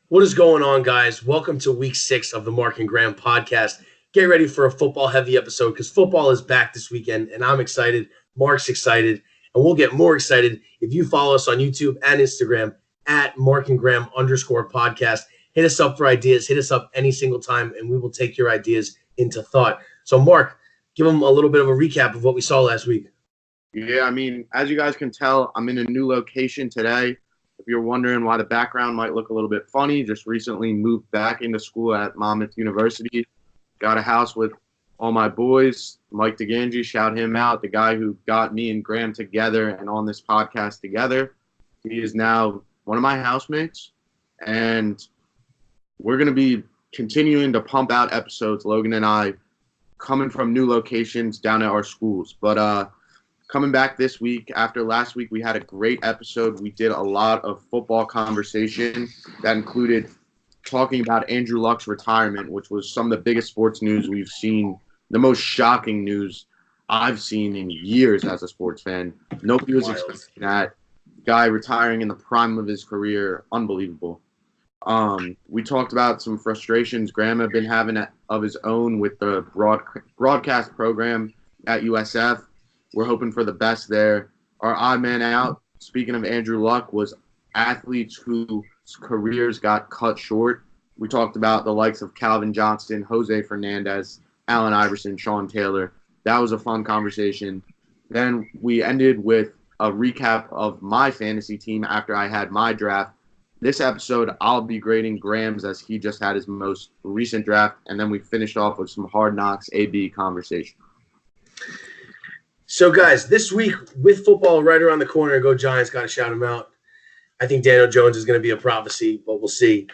What is going on, guys? Welcome to week 6 of the Mark and Graham podcast. Get ready for a football heavy episode because football is back this weekend, and I'm excited. Mark's excited, and we'll get more excited if you follow us on YouTube and Instagram at Mark and Graham _podcast. Hit us up for ideas. Hit us up any single time, and we will take your ideas into thought. So, Mark, give them a little bit of a recap of what we saw last week. Yeah, as you guys can tell, I'm in a new location today. If you're wondering why the background might look a little bit funny, just recently moved back into school at Monmouth University. Got a house with all my boys. Mike DeGangi, shout him out, the guy who got me and Graham together and on this podcast together. He is now one of my housemates, and we're going to be continuing to pump out episodes, Logan and I, coming from new locations down at our schools. But coming back this week, after last week, we had a great episode. We did a lot of football conversation that included talking about Andrew Luck's retirement, which was some of the biggest sports news we've seen, the most shocking news I've seen in years as a sports fan. Nobody was expecting that. Guy retiring in the prime of his career, unbelievable. We talked about some frustrations Graham had been having of his own with the broadcast program at USF. We're hoping for the best there. Our odd man out, speaking of Andrew Luck, was athletes whose careers got cut short. We talked about the likes of Calvin Johnson, Jose Fernandez, Allen Iverson, Sean Taylor. That was a fun conversation. Then we ended with a recap of my fantasy team after I had my draft. This episode, I'll be grading Graham's as he just had his most recent draft. And then we finished off with some Hard Knocks AB conversation. So, guys, this week with football right around the corner, go Giants, got to shout them out. I think Daniel Jones is going to be a prophecy, but we'll see.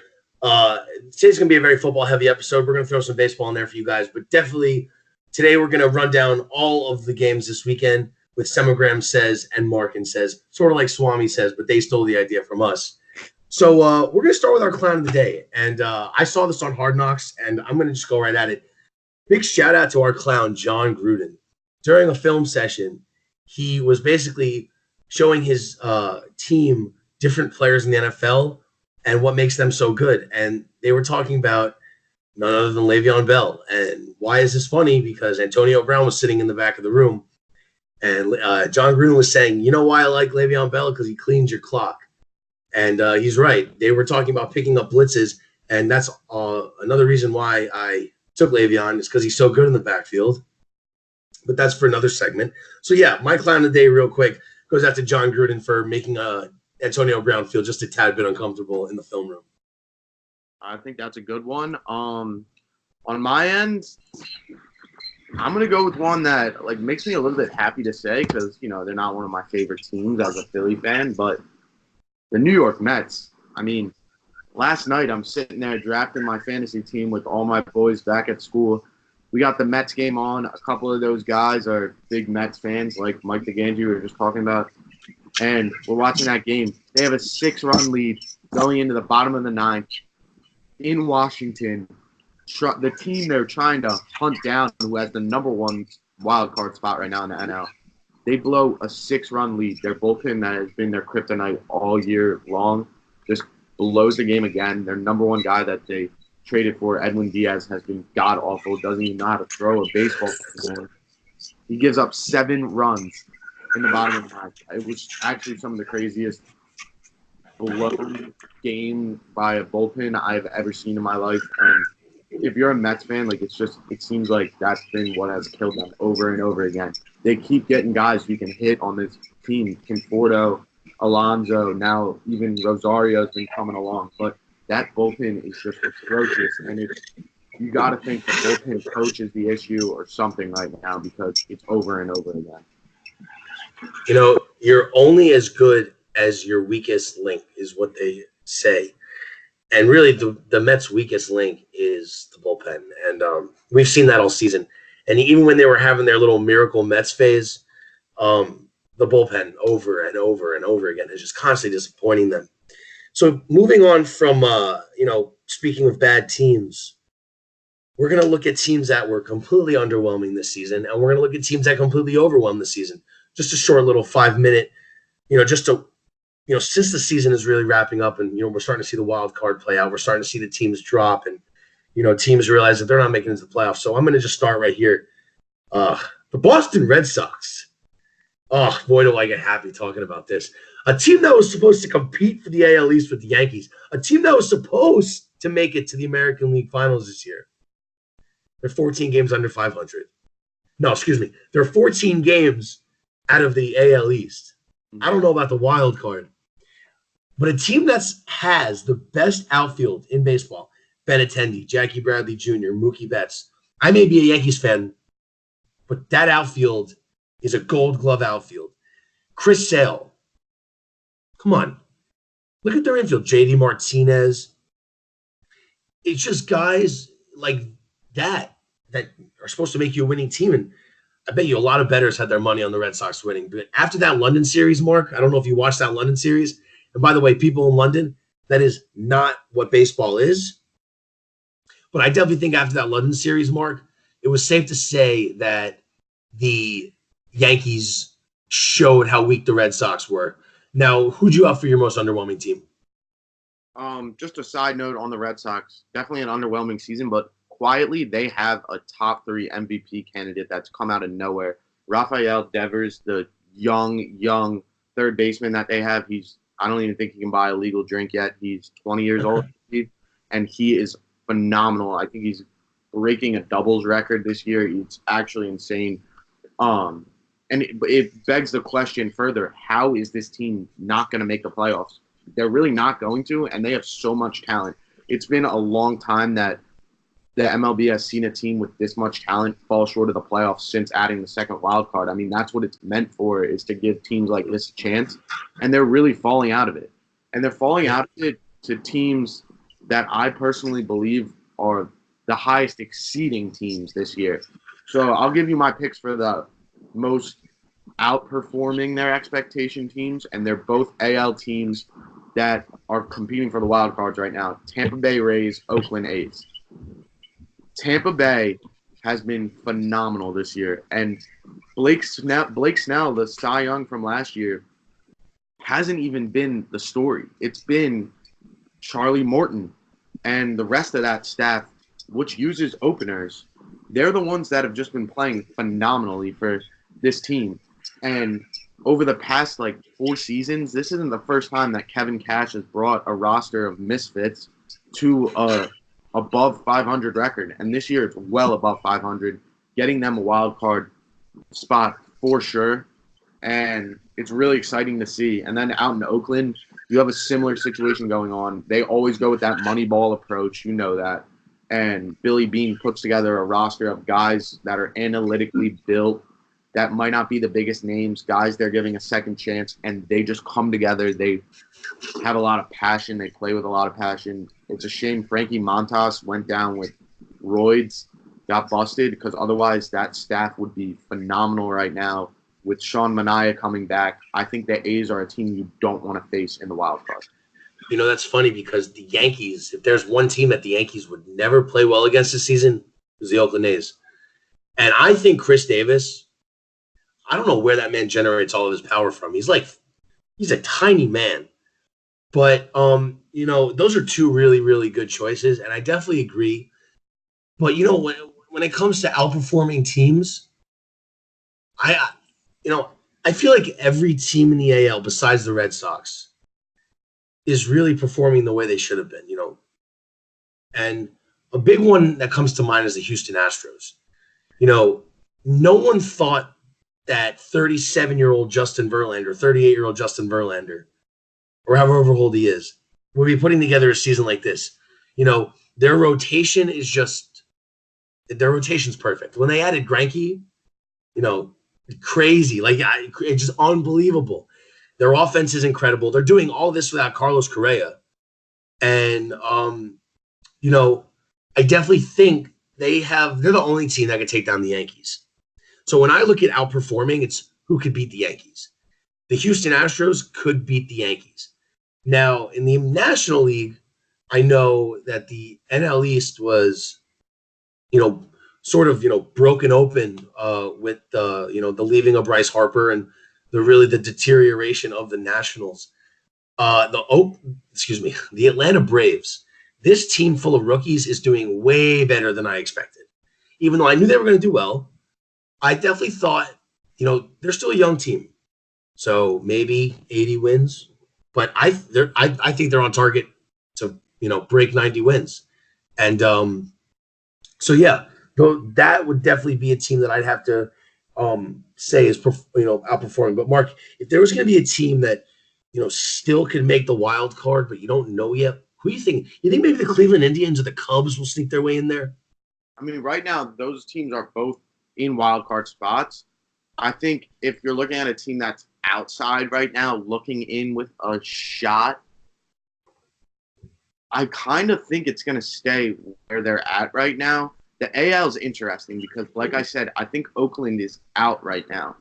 Today's going to be a very football-heavy episode. We're going to throw some baseball in there for you guys, but definitely today we're going to run down all of the games this weekend with Semegram Says and Markin Says, sort of like Swami Says, but they stole the idea from us. So we're going to start with our clown of the day, and I saw this on Hard Knocks, and I'm going to just go right at it. Big shout-out to our clown, John Gruden. During a film session, he was basically showing his team different players in the NFL and what makes them so good. And they were talking about none other than Le'Veon Bell. And why is this funny? Because Antonio Brown was sitting in the back of the room. And John Gruden was saying, you know why I like Le'Veon Bell? Because he cleans your clock. And he's right. They were talking about picking up blitzes. And that's another reason why I took Le'Veon is because he's so good in the backfield. But that's for another segment. So, yeah, my clown of the day real quick goes out to John Gruden for making Antonio Brown feel just a tad bit uncomfortable in the film room. I think that's a good one. On my end, I'm going to go with one that makes me a little bit happy to say because, they're not one of my favorite teams as a Philly fan, but the New York Mets. Last night I'm sitting there drafting my fantasy team with all my boys back at school. We got the Mets game on. A couple of those guys are big Mets fans, like Mike DeGangi we were just talking about. And we're watching that game. They have a 6-run lead going into the bottom of the 9th in Washington. The team they're trying to hunt down, who has the number 1 wild card spot right now in the NL, they blow a 6-run lead. Their bullpen that has been their kryptonite all year long just blows the game again. Their number 1 guy that they traded for, Edwin Diaz, has been god-awful, doesn't even know how to throw a baseball anymore. He gives up 7 runs in the bottom of the 9th. It was actually some of the craziest blown game by a bullpen I've ever seen in my life. And if you're a Mets fan, it seems like that's been what has killed them over and over again. They keep getting guys who can hit on this team. Conforto, Alonso, now even Rosario's been coming along. But that bullpen is just atrocious, and you got to think the bullpen coach is the issue or something right now because it's over and over again. You're only as good as your weakest link is what they say. And really, the Mets' weakest link is the bullpen. And we've seen that all season. And even when they were having their little miracle Mets phase, the bullpen over and over and over again is just constantly disappointing them. So moving on from, speaking of bad teams, we're going to look at teams that were completely underwhelming this season, and we're going to look at teams that completely overwhelmed this season. Just a short little 5-minute, just to since the season is really wrapping up and, we're starting to see the wild card play out, we're starting to see the teams drop and, teams realize that they're not making it into the playoffs. So I'm going to just start right here. The Boston Red Sox. Oh, boy, do I get happy talking about this. A team that was supposed to compete for the AL East with the Yankees. A team that was supposed to make it to the American League Finals this year. They're 14 games under 500. No, excuse me. They're 14 games out of the AL East. I don't know about the wild card. But a team that has the best outfield in baseball, Benintendi, Jackie Bradley Jr., Mookie Betts. I may be a Yankees fan, but that outfield is a Gold Glove outfield. Chris Sale. Come on. Look at their infield. JD Martinez. It's just guys like that are supposed to make you a winning team. And I bet you a lot of bettors had their money on the Red Sox winning. But after that London series, Mark, I don't know if you watched that London series. And by the way, people in London, that is not what baseball is. But I definitely think after that London series, Mark, it was safe to say that the Yankees showed how weak the Red Sox were. Now, who'd you have for your most underwhelming team? Just a side note on the Red Sox, definitely an underwhelming season, but quietly they have a top 3 MVP candidate that's come out of nowhere. Rafael Devers, the young third baseman that they have, I don't even think he can buy a legal drink yet. He's 20 years old, and he is phenomenal. I think he's breaking a doubles record this year. It's actually insane. And it begs the question further, how is this team not going to make the playoffs? They're really not going to, and they have so much talent. It's been a long time that the MLB has seen a team with this much talent fall short of the playoffs since adding the second wild card. I mean, that's what it's meant for, is to give teams like this a chance, and they're really falling out of it. And they're falling out of it to teams that I personally believe are the highest exceeding teams this year. So I'll give you my picks for the most outperforming their expectation teams, and they're both AL teams that are competing for the wild cards right now. Tampa Bay Rays, Oakland A's. Tampa Bay has been phenomenal this year, and Blake Snell, the Cy Young from last year, hasn't even been the story. It's been Charlie Morton and the rest of that staff, which uses openers. They're the ones that have just been playing phenomenally for this team. And over the past 4 seasons, this isn't the first time that Kevin Cash has brought a roster of misfits to a above 500 record. And this year it's well above 500, getting them a wild card spot for sure. And it's really exciting to see. And then out in Oakland, you have a similar situation going on. They always go with that money ball approach. You know that. And Billy Beane puts together a roster of guys that are analytically built, that might not be the biggest names, guys they're giving a second chance, and they just come together. They have a lot of passion. They play with a lot of passion. It's a shame Frankie Montas went down with roids, got busted, because otherwise that staff would be phenomenal right now. With Sean Manaea coming back, I think the A's are a team you don't want to face in the wild card. That's funny because the Yankees, if there's one team that the Yankees would never play well against this season, is the Oakland A's. And I think Chris Davis, I don't know where that man generates all of his power from. He's a tiny man. But, those are 2 really, really good choices, and I definitely agree. But, when it comes to outperforming teams, I feel like every team in the AL besides the Red Sox is really performing the way they should have been, And a big one that comes to mind is the Houston Astros. No one thought that 37-year-old Justin Verlander, 38-year-old Justin Verlander, or however old he is, would be putting together a season like this. Their rotation is their rotation's perfect. When they added Greinke, crazy, it's just unbelievable. Their offense is incredible. They're doing all this without Carlos Correa. And, I definitely think they're the only team that can take down the Yankees. So when I look at outperforming, it's who could beat the Yankees. The Houston Astros could beat the Yankees. Now, in the National League, I know that the NL East was, sort of, broken open with the leaving of Bryce Harper and the deterioration of the Nationals. The Atlanta Braves. This team full of rookies is doing way better than I expected. Even though I knew they were going to do well, I definitely thought, they're still a young team, so maybe 80 wins. But I think they're on target to break 90 wins, and so yeah, though that would definitely be a team that I'd have to say is outperforming. But Mark, if there was going to be a team that still could make the wild card, but you don't know yet, who do you think? You think maybe the Cleveland Indians or the Cubs will sneak their way in there? I mean, right now those teams are both in wild card spots. I think if you're looking at a team that's outside right now, looking in with a shot, I kind of think it's going to stay where they're at right now. The AL is interesting because, like I said, I think Oakland is out right now,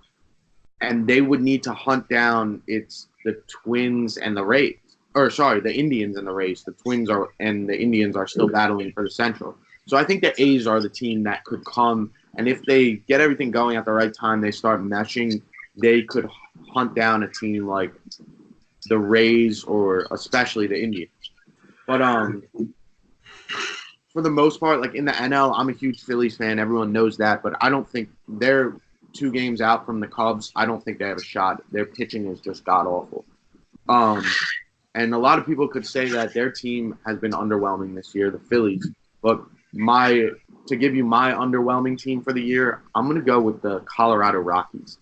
and they would need to hunt down the Twins and the Rays. Or sorry, the Indians and the Rays. The Twins and the Indians are still battling for the Central. So I think the A's are the team that could come, and if they get everything going at the right time, they start meshing, they could hunt down a team like the Rays or especially the Indians. But for the most part, like in the NL, I'm a huge Phillies fan. Everyone knows that, but I don't think they're 2 games out from the Cubs. I don't think they have a shot. Their pitching is just god awful. And a lot of people could say that their team has been underwhelming this year, the Phillies. But to give you my underwhelming team for the year, I'm going to go with the Colorado Rockies.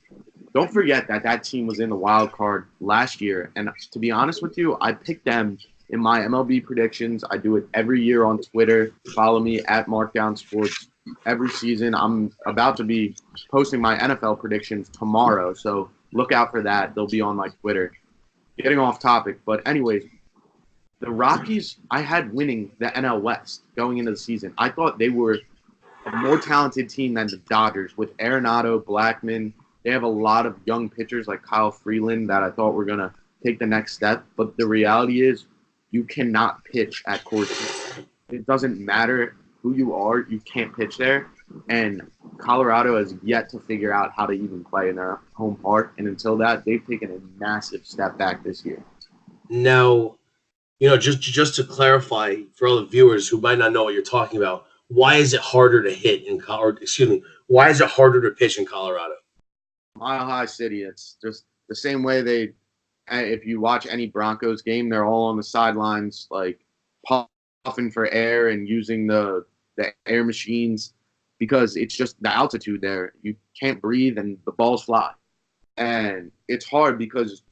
Don't forget that team was in the wild card last year. And to be honest with you, I picked them in my MLB predictions. I do it every year on Twitter. Follow me at Markdown Sports. Every season, I'm about to be posting my NFL predictions tomorrow. So look out for that. They'll be on my Twitter. Getting off topic. But anyways, the Rockies, I had winning the NL West going into the season. I thought they were a more talented team than the Dodgers with Arenado, Blackmon. They have a lot of young pitchers like Kyle Freeland that I thought were going to take the next step. But the reality is you cannot pitch at Coors Field. It doesn't matter who you are. You can't pitch there. And Colorado has yet to figure out how to even play in their home park. And until that, they've taken a massive step back this year. Now, just to clarify for all the viewers who might not know what you're talking about, why is it harder to hit in Colorado? Excuse me, why is it harder to pitch in Colorado? Mile High City. It's just the same way if you watch any Broncos game, they're all on the sidelines, like puffing for air and using the air machines because it's just the altitude there. You can't breathe and the balls fly. And it's hard because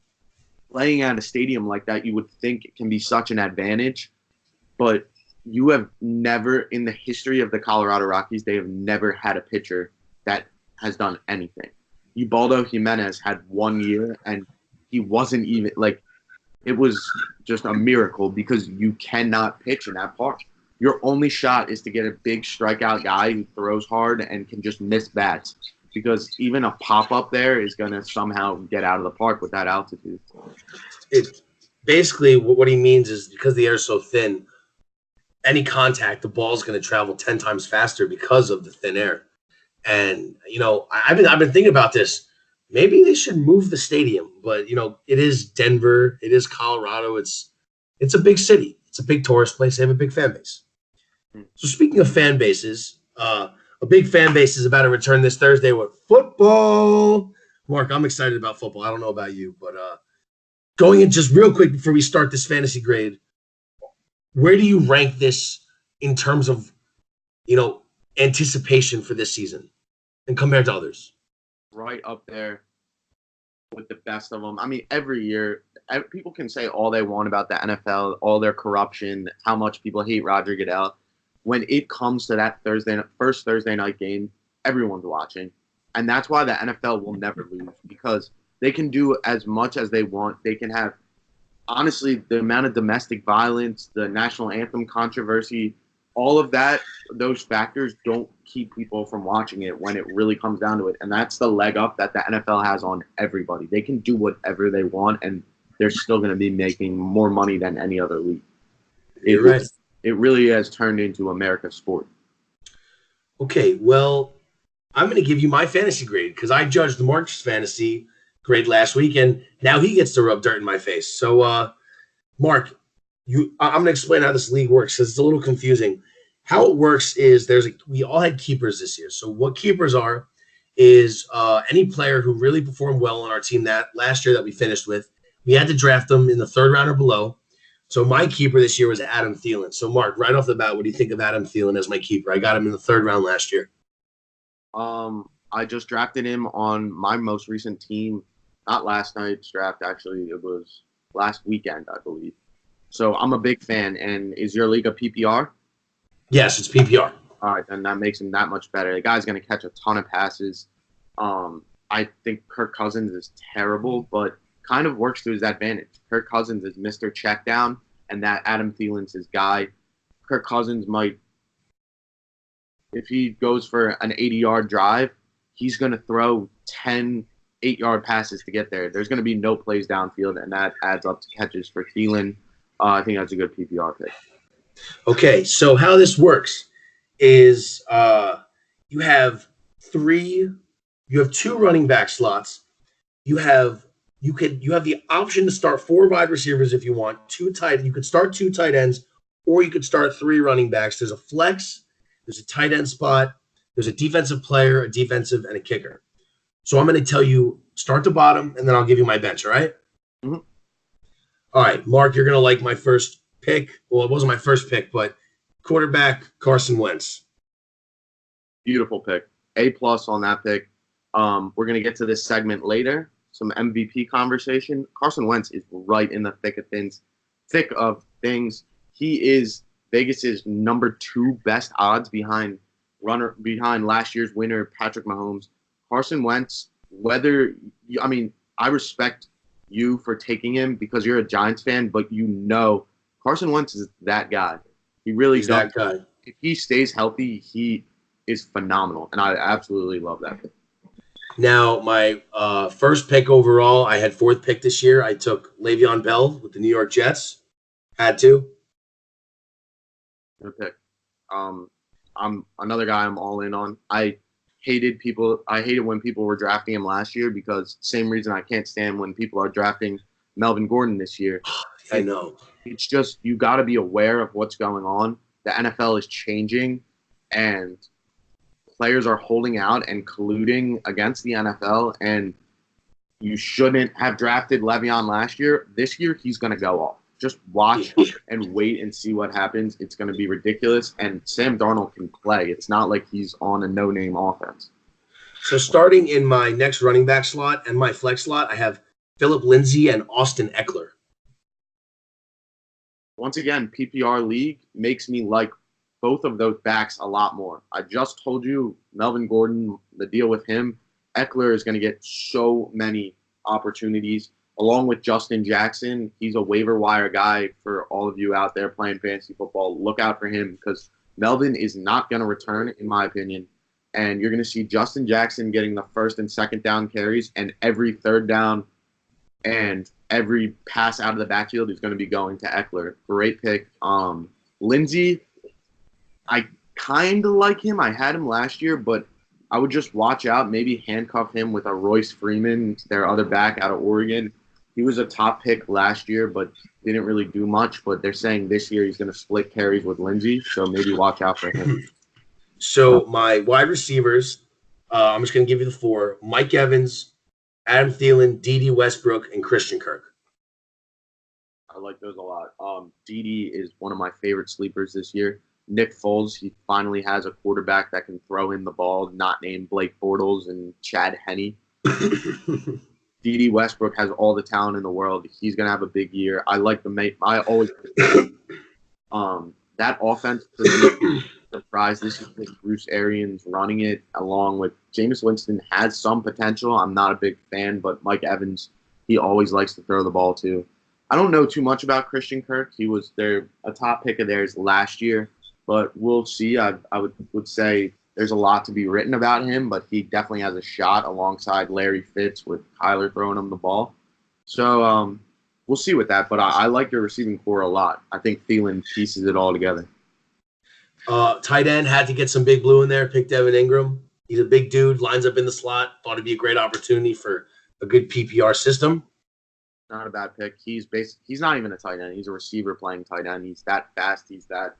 playing at a stadium like that, you would think it can be such an advantage, but you have never, in the history of the Colorado Rockies, they have never had a pitcher that has done anything. Ubaldo Jimenez had 1 year, and he wasn't even, it was just a miracle because you cannot pitch in that park. Your only shot is to get a big strikeout guy who throws hard and can just miss bats because even a pop-up there is going to somehow get out of the park with that altitude. Basically, what he means is because the air is so thin, any contact, the ball is going to travel 10 times faster because of the thin air. And, I've been thinking about this. Maybe they should move the stadium, but, it is Denver. It is Colorado. It's a big city. It's a big tourist place. They have a big fan base. So speaking of fan bases, a big fan base is about to return this Thursday with football. Mark, I'm excited about football. I don't know about you, but going in just real quick before we start this fantasy grade, where do you rank this in terms of, anticipation for this season and compared to others? Right up there with the best of them. I mean, every year, people can say all they want about the NFL, all their corruption, how much people hate Roger Goodell. When it comes to that first Thursday night game, everyone's watching. And that's why the NFL will never lose because they can do as much as they want. They can have, honestly, the amount of domestic violence, the national anthem controversy, all of that, those factors don't keep people from watching it when it really comes down to it. And that's the leg up that the NFL has on everybody. They can do whatever they want, and they're still going to be making more money than any other league. You're right. It really has turned into America's sport. Okay, well, I'm going to give you my fantasy grade because I judged Mark's fantasy grade last week, and now he gets to rub dirt in my face. So Mark, I'm going to explain how this league works because it's a little confusing. How it works is we all had keepers this year. So what keepers are is any player who really performed well on our team that last year that we finished with. We had to draft them in the third round or below. So my keeper this year was Adam Thielen. So Mark, right off the bat, what do you think of Adam Thielen as my keeper? I got him in the third round last year. I just drafted him on my most recent team. Not last night's draft, actually. It was last weekend, I believe. So I'm a big fan. And is your league a PPR? Yes, it's PPR. All right, then that makes him that much better. The guy's going to catch a ton of passes. I think Kirk Cousins is terrible, but kind of works to his advantage. Kirk Cousins is Mr. Checkdown, and that Adam Thielen's his guy. Kirk Cousins might, if he goes for an 80-yard drive, he's going to throw 10 8-yard passes to get there. There's going to be no plays downfield, and that adds up to catches for Thielen. I think that's a good PPR pick. Okay, so how this works is you have two running back slots. You have the option to start 4 wide receivers if you want. You could start 2 tight ends, or you could start 3 running backs. There's a flex, there's a tight end spot, there's a defensive player, a defensive, and a kicker. So I'm going to tell you start to bottom, and then I'll give you my bench. All right? Mm-hmm. All right, Mark, you're going to like my first pick. Well, it wasn't my first pick, but quarterback Carson Wentz. Beautiful pick. A+ on that pick. We're going to get to this segment later. Some MVP conversation. Carson Wentz is right in the thick of things. He is Vegas's number 2 best odds behind last year's winner Patrick Mahomes. Carson Wentz, I respect you for taking him because you're a Giants fan, but Carson Wentz is that guy. He really He's does. that guy. If he stays healthy, he is phenomenal, and I absolutely love that pick. Now, my first pick overall, I had 4th pick this year. I took Le'Veon Bell with the New York Jets. Had to. Good pick. I'm another guy I'm all in on. I hated when people were drafting him last year because same reason I can't stand when people are drafting Melvin Gordon this year. I know. It's just you got to be aware of what's going on. The NFL is changing, and players are holding out and colluding against the NFL, and you shouldn't have drafted Le'Veon last year. This year, he's going to go off. Just watch and wait and see what happens. It's going to be ridiculous, and Sam Darnold can play. It's not like he's on a no-name offense. So starting in my next running back slot and my flex slot, I have Phillip Lindsay and Austin Eckler. Once again, PPR league makes me like both of those backs a lot more. I just told you Melvin Gordon, the deal with him, Eckler is going to get so many opportunities. Along with Justin Jackson, he's a waiver wire guy for all of you out there playing fantasy football. Look out for him because Melvin is not going to return, in my opinion. And you're going to see Justin Jackson getting the first and second down carries, and every third down and every pass out of the backfield is going to be going to Eckler. Great pick. Lindsey, I kind of like him. I had him last year, but I would just watch out, maybe handcuff him with a Royce Freeman, their other back out of Oregon. He was a top pick last year, but didn't really do much. But they're saying this year he's going to split carries with Lindsey, so maybe watch out for him. So my wide receivers, I'm just going to give you the 4. Mike Evans, Adam Thielen, D.D. Westbrook, and Christian Kirk. I like those a lot. D.D. is one of my favorite sleepers this year. Nick Foles, he finally has a quarterback that can throw him the ball, not named Blake Bortles and Chad Henne. D.D. Westbrook has all the talent in the world. He's going to have a big year. I like the mate. I always that offense surprise this is Bruce Arians running it along with Jameis Winston has some potential. I'm not a big fan, but Mike Evans, he always likes to throw the ball too. I don't know too much about Christian Kirk. He was a top pick of theirs last year, but we'll see. I would say there's a lot to be written about him, but he definitely has a shot alongside Larry Fitz with Kyler throwing him the ball. So we'll see with that, but I like your receiving core a lot. I think Thielen pieces it all together. Tight end, had to get some big blue in there, picked Evan Ingram. He's a big dude, lines up in the slot. Thought it'd be a great opportunity for a good PPR system. Not a bad pick. He's not even a tight end. He's a receiver playing tight end. He's that fast. He's that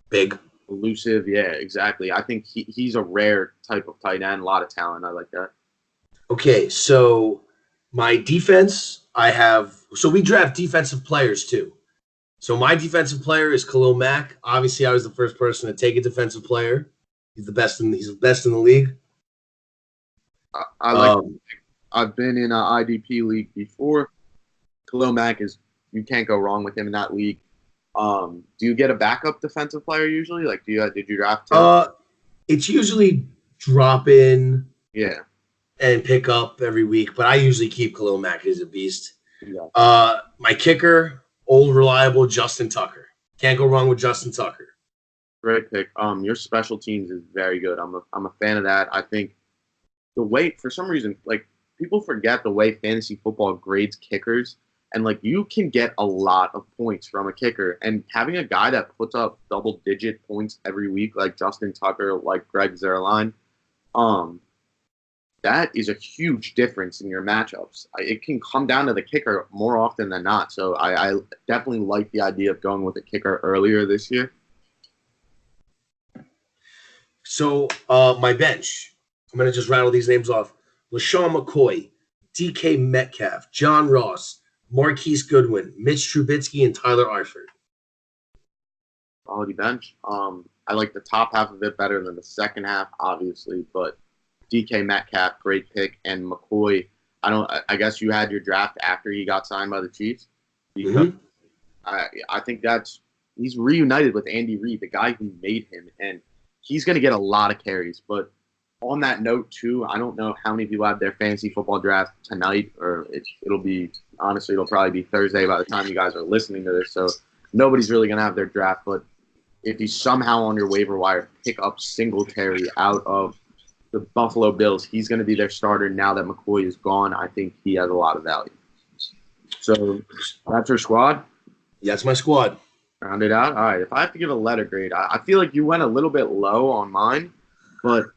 Big. elusive. Yeah, exactly. I think he's a rare type of tight end. A lot of talent. I like that. Okay, so my defense, so we draft defensive players too. So my defensive player is Khalil Mack. Obviously, I was the first person to take a defensive player. He's the best in the league. I like. I've been in an IDP league before. Khalil Mack you can't go wrong with him in that league. Do you get a backup defensive player usually? Like, did you draft him? It's usually drop in, Yeah, and pick up every week, but I usually keep Khalil Mack. He's a beast. yeah. My kicker, old reliable Justin Tucker. Can't go wrong with Justin Tucker. Great pick. Your special teams is very good. I'm a fan of that. I think the way, for some reason, like people forget the way fantasy football grades kickers, and like you can get a lot of points from a kicker, and having a guy that puts up double-digit points every week, like Justin Tucker, like Greg Zuerlein, that is a huge difference in your matchups. It can come down to the kicker more often than not. So I definitely like the idea of going with a kicker earlier this year. So my bench, I'm going to just rattle these names off. LaShawn McCoy, DK Metcalf, John Ross, Marquise Goodwin, Mitch Trubisky, and Tyler Eifert. Quality bench. I like the top half of it better than the second half, obviously, but DK Metcalf, great pick, and McCoy. I guess you had your draft after he got signed by the Chiefs, because I think he's reunited with Andy Reid, the guy who made him, and he's going to get a lot of carries. But on that note, too, I don't know how many people have their fantasy football draft tonight, or it'll probably be Thursday by the time you guys are listening to this. So nobody's really going to have their draft. But if you somehow on your waiver wire pick up Singletary out of the Buffalo Bills, he's going to be their starter now that McCoy is gone. I think he has a lot of value. So that's your squad? Yeah, that's my squad. Round it out. All right. If I have to give a letter grade, I feel like you went a little bit low on mine, but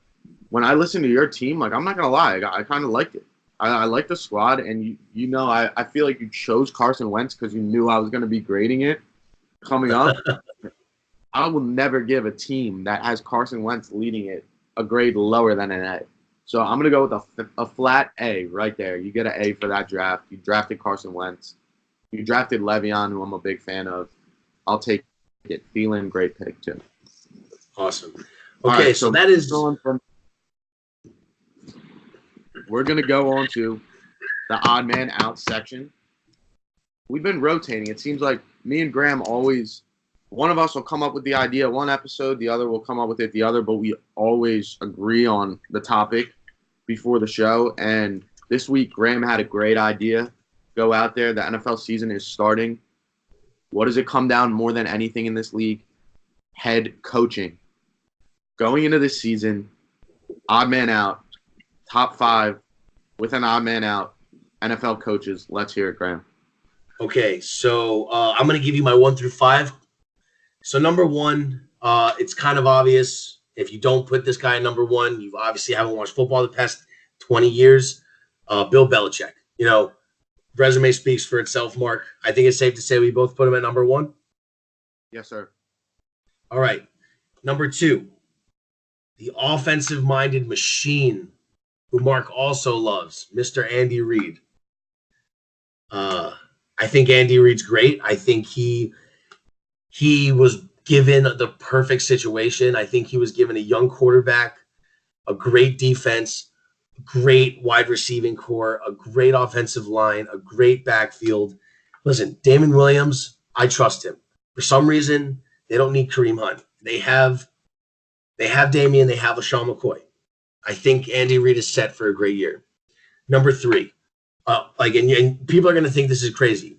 when I listen to your team, like I'm not gonna lie, I kind of liked it. I like the squad, and I feel like you chose Carson Wentz because you knew I was gonna be grading it coming up. I will never give a team that has Carson Wentz leading it a grade lower than an A. So I'm gonna go with a flat A right there. You get an A for that draft. You drafted Carson Wentz. You drafted Le'Veon, who I'm a big fan of. I'll take it. Thielen, great pick too. Awesome. Okay, right, so that is. We're going to go on to the odd man out section. We've been rotating. It seems like me and Graham always, one of us will come up with the idea one episode, the other will come up with it the other, but we always agree on the topic before the show. And this week, Graham had a great idea. Go out there. The NFL season is starting. What does it come down more than anything in this league? Head coaching. Going into this season, odd man out. Top 5 with an odd man out. NFL coaches. Let's hear it, Graham. Okay, so I'm going to give you my 1 through 5. So number 1, it's kind of obvious. If you don't put this guy in number 1, you obviously haven't watched football the past 20 years. Bill Belichick. Resume speaks for itself, Mark. I think it's safe to say we both put him at number 1. Yes, sir. All right. Number 2, the offensive-minded machine, who Mark also loves, Mr. Andy Reid. I think Andy Reid's great. I think he was given the perfect situation. I think he was given a young quarterback, a great defense, a great wide receiving core, a great offensive line, a great backfield. Listen, Damon Williams, I trust him. For some reason, they don't need Kareem Hunt. They have Damian, they have LaShawn McCoy. I think Andy Reid is set for a great year. Number 3, and people are going to think this is crazy,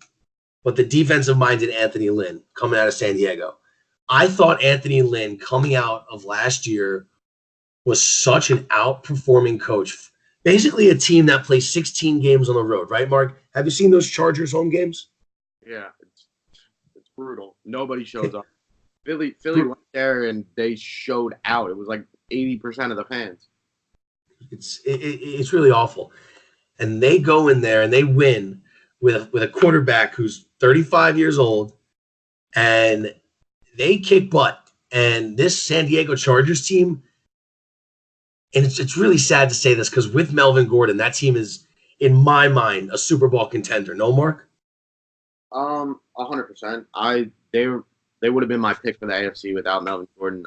but the defensive-minded Anthony Lynn coming out of San Diego. I thought Anthony Lynn coming out of last year was such an outperforming coach. Basically a team that plays 16 games on the road, right, Mark? Have you seen those Chargers home games? Yeah, it's brutal. Nobody shows up. Philly went there and they showed out. It was like 80% of the fans. It's really awful. and they go in there and they win with a quarterback who's 35 years old, and they kick butt. And this San Diego Chargers team, and it's really sad to say this because with Melvin Gordon, that team is, in my mind, a Super Bowl contender. No, Mark? 100%. They would have been my pick for the AFC without Melvin Gordon.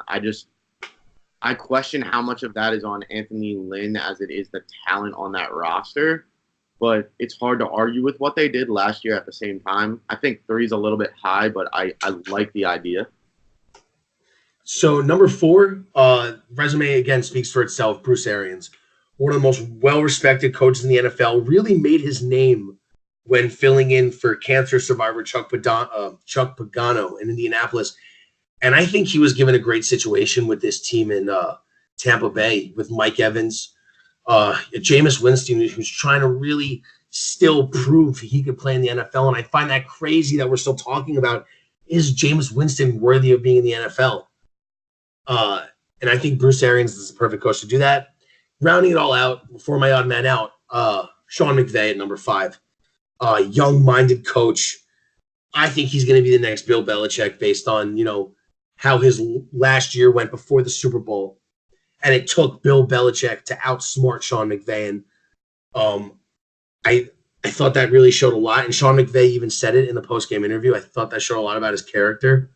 I question how much of that is on Anthony Lynn as it is the talent on that roster, but it's hard to argue with what they did last year at the same time. I think 3 is a little bit high, but I like the idea. So number 4, resume again speaks for itself. Bruce Arians, one of the most well-respected coaches in the NFL, really made his name when filling in for cancer survivor Chuck Pagano in Indianapolis. And I think he was given a great situation with this team in Tampa Bay with Mike Evans, Jameis Winston, who's trying to really still prove he could play in the NFL. And I find that crazy that we're still talking about, is Jameis Winston worthy of being in the NFL? And I think Bruce Arians is the perfect coach to do that. Rounding it all out, before my odd man out, Sean McVay at number 5. Young-minded coach. I think he's going to be the next Bill Belichick based on, how his last year went before the Super Bowl. And it took Bill Belichick to outsmart Sean McVay. And I thought that really showed a lot. And Sean McVay even said it in the post-game interview. I thought that showed a lot about his character.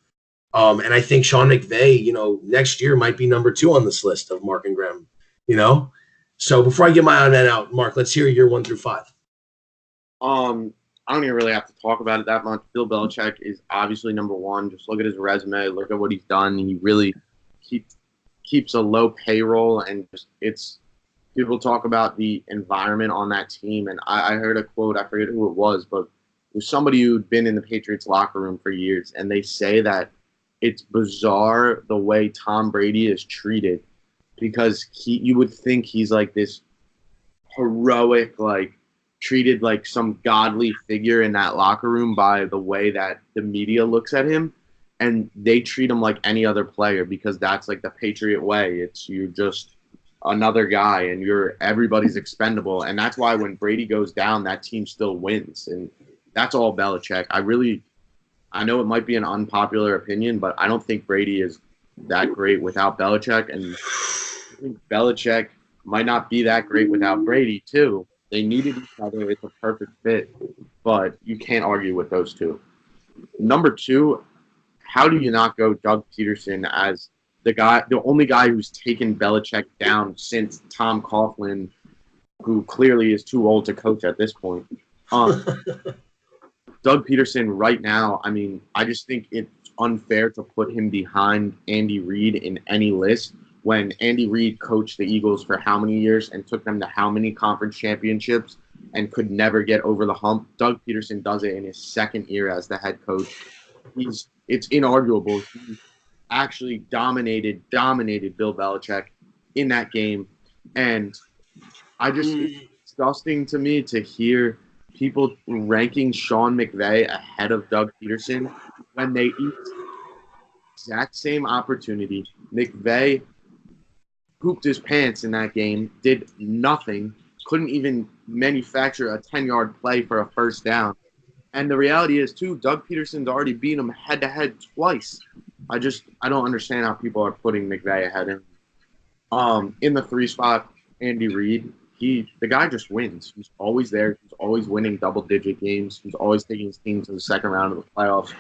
And I think Sean McVay, next year might be number 2 on this list of Mark and Graham, So before I get my odd man out, Mark, let's hear your 1 through 5. I don't even really have to talk about it that much. Bill Belichick is obviously number 1. Just look at his resume. Look at what he's done. He really keeps a low payroll, and people talk about the environment on that team. And I heard a quote. I forget who it was, but it was somebody who'd been in the Patriots locker room for years, and they say that it's bizarre the way Tom Brady is treated, because you would think he's like this heroic, treated like some godly figure in that locker room by the way that the media looks at him, and they treat him like any other player because that's like the Patriot way. You're just another guy and everybody's expendable, and that's why when Brady goes down, that team still wins, and that's all Belichick. I know it might be an unpopular opinion, but I don't think Brady is that great without Belichick, and I think Belichick might not be that great without Brady too. They needed each other. It's a perfect fit, but you can't argue with those two. Number 2, how do you not go Doug Peterson as the only guy who's taken Belichick down since Tom Coughlin, who clearly is too old to coach at this point. Doug Peterson right now, I just think it's unfair to put him behind Andy Reid in any list when Andy Reid coached the Eagles for how many years and took them to how many conference championships and could never get over the hump. Doug Peterson does it in his second year as the head coach. It's inarguable. He actually dominated Bill Belichick in that game. And it's disgusting to me to hear people ranking Sean McVay ahead of Doug Peterson when they eat the exact same opportunity. McVay pooped his pants in that game, did nothing, couldn't even manufacture a 10-yard play for a first down. And the reality is, too, Doug Peterson's already beat him head-to-head twice. I don't understand how people are putting McVay ahead of him. In the 3 spot, Andy Reid, the guy just wins. He's always there. He's always winning double-digit games. He's always taking his team to the second round of the playoffs.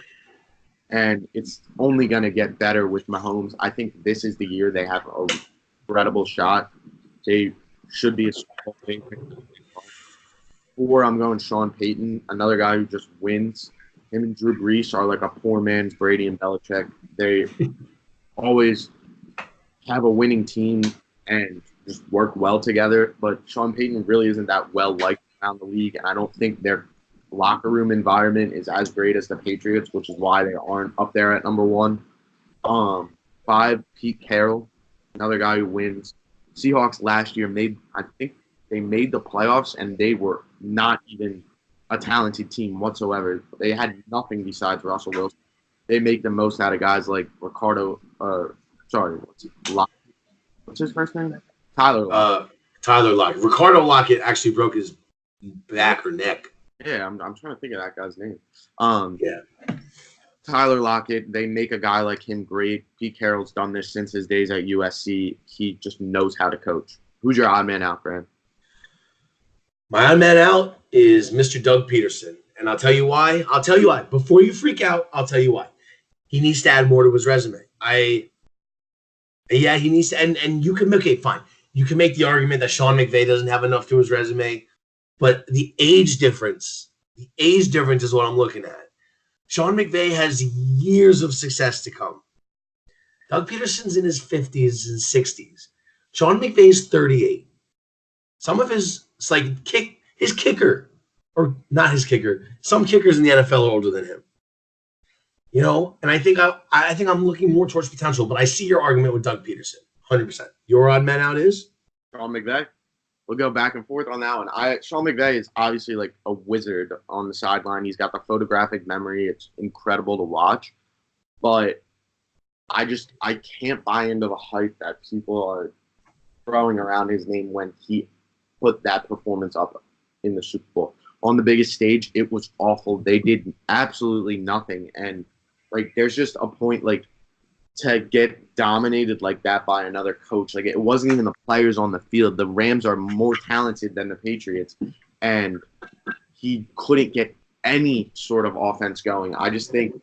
And it's only going to get better with Mahomes. I think this is the year they have a incredible shot. They should be a small favorite. 4, I'm going Sean Payton, another guy who just wins. Him and Drew Brees are like a poor man's Brady and Belichick. They always have a winning team and just work well together. But Sean Payton really isn't that well liked around the league, and I don't think their locker room environment is as great as the Patriots, which is why they aren't up there at number 1. 5, Pete Carroll, another guy who wins. Seahawks last year I think they made the playoffs, and they were not even a talented team whatsoever. They had nothing besides Russell Wilson. They make the most out of guys like what's his first name? Tyler Lockett. Tyler Lockett. Ricardo Lockett actually broke his back or neck. Yeah, I'm trying to think of that guy's name. Yeah. Tyler Lockett, they make a guy like him great. Pete Carroll's done this since his days at USC. He just knows how to coach. Who's your odd man out, Brad? My odd man out is Mr. Doug Peterson. And I'll tell you why. Before you freak out, I'll tell you why. He needs to add more to his resume. He needs to, and you can, okay, fine. You can make the argument that Sean McVay doesn't have enough to his resume, but the age difference is what I'm looking at. Sean McVay has years of success to come. Doug Peterson's in his 50s and 60s. Sean McVay's 38. Some of his kicker, or not his kicker, some kickers in the NFL are older than him. You know, and I think I'm looking more towards potential, but I see your argument with Doug Peterson, 100%. Your odd man out is Sean McVay. We'll go back and forth on that one. Sean McVay is obviously like a wizard on the sideline. He's got the photographic memory. It's incredible to watch. But I can't buy into the hype that people are throwing around his name when he put that performance up in the Super Bowl. On the biggest stage, it was awful. They did absolutely nothing. And like there's just a point like to get dominated like that by another coach. Like it wasn't even the players on the field. The Rams are more talented than the Patriots, and he couldn't get any sort of offense going. I just think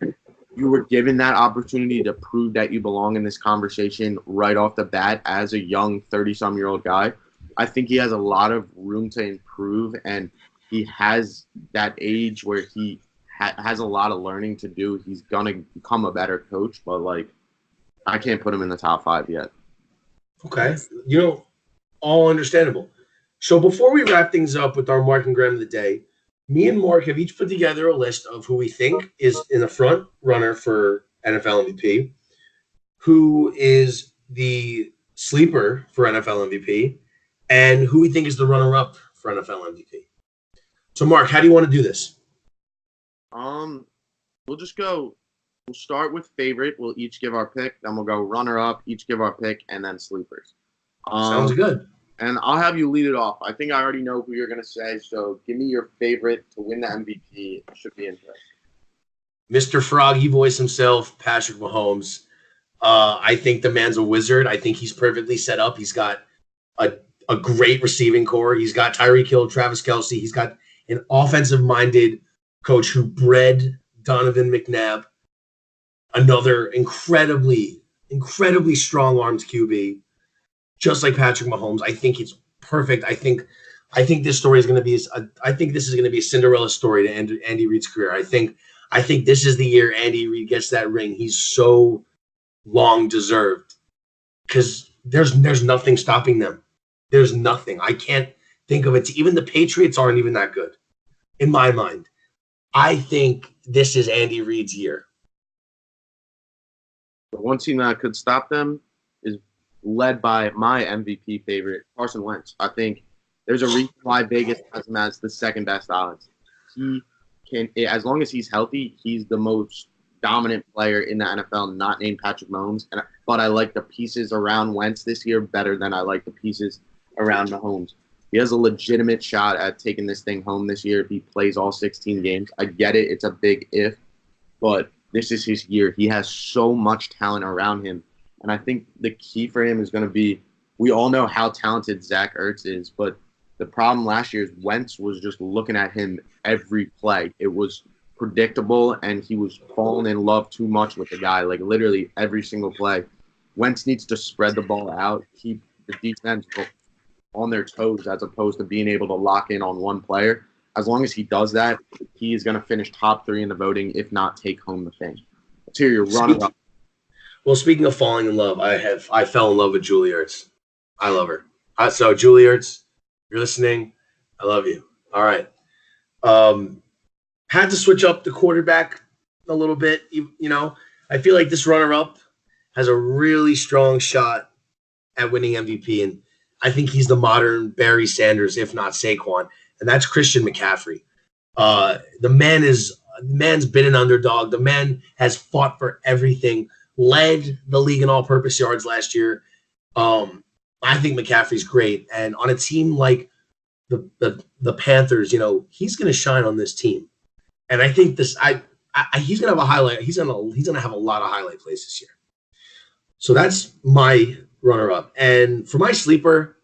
you were given that opportunity to prove that you belong in this conversation right off the bat as a young 30-some-year-old guy. I think he has a lot of room to improve, and he has that age where he has a lot of learning to do. He's going to become a better coach, but like I can't put him in the top 5 yet. okay. You know, all understandable. So before we wrap things up with our Mark and Graham of the day, me and Mark have each put together a list of who we think is in the front runner for NFL MVP, who is the sleeper for NFL MVP, and who we think is the runner-up for NFL MVP. So, Mark, how do you want to do this? We'll just go. We'll start with favorite. We'll each give our pick. Then we'll go runner-up, each give our pick, and then sleepers. Sounds good. And I'll have you lead it off. I think I already know who you're going to say, so give me your favorite to win the MVP. It should be interesting. Mr. Froggy voice himself, Patrick Mahomes. I think the man's a wizard. I think he's perfectly set up. He's got a great receiving core. He's got Tyreek Hill, Travis Kelce. He's got an offensive-minded coach who bred Donovan McNabb, another incredibly strong-armed QB, just like Patrick Mahomes. I think it's perfect. I think this story is going to be this is going to be a Cinderella story to Andy Reid's career. I think this is the year Andy Reid gets that ring. He's so long deserved because there's nothing stopping them. There's nothing. I can't think of it. Even the Patriots aren't even that good in my mind. I think this is Andy Reid's year. The one team that could stop them is led by my MVP favorite, Carson Wentz. I think there's a reason why Vegas has him as the second best odds. He can, as long as he's healthy, he's the most dominant player in the NFL, not named Patrick Mahomes. But I like the pieces around Wentz this year better than I like the pieces around Mahomes. He has a legitimate shot at taking this thing home this year if he plays all 16 games. I get it. It's a big if, but this is his year. He has so much talent around him. And I think the key for him is going to be, we all know how talented Zach Ertz is, but the problem last year is Wentz was just looking at him every play. It was predictable, and he was falling in love too much with the guy, like literally every single play. Wentz needs to spread the ball out, keep the defense on their toes as opposed to being able to lock in on one player. As long as he does that, he is going to finish top 3 in the voting, if not take home the thing. Let's hear your runner-up. Well, speaking of falling in love, I fell in love with Julie Ertz. I love her. So Julie Ertz, you're listening, I love you. All right. Had to switch up the quarterback a little bit. You know, I feel like this runner-up has a really strong shot at winning MVP, and I think he's the modern Barry Sanders, if not Saquon, and that's Christian McCaffrey. The man's been an underdog. The man has fought for everything, led the league in all-purpose yards last year. I think McCaffrey's great, and on a team like the Panthers, he's going to shine on this team. And I think he's going to have a highlight. He's going to have a lot of highlight plays this year. So that's my runner-up. And for my sleeper,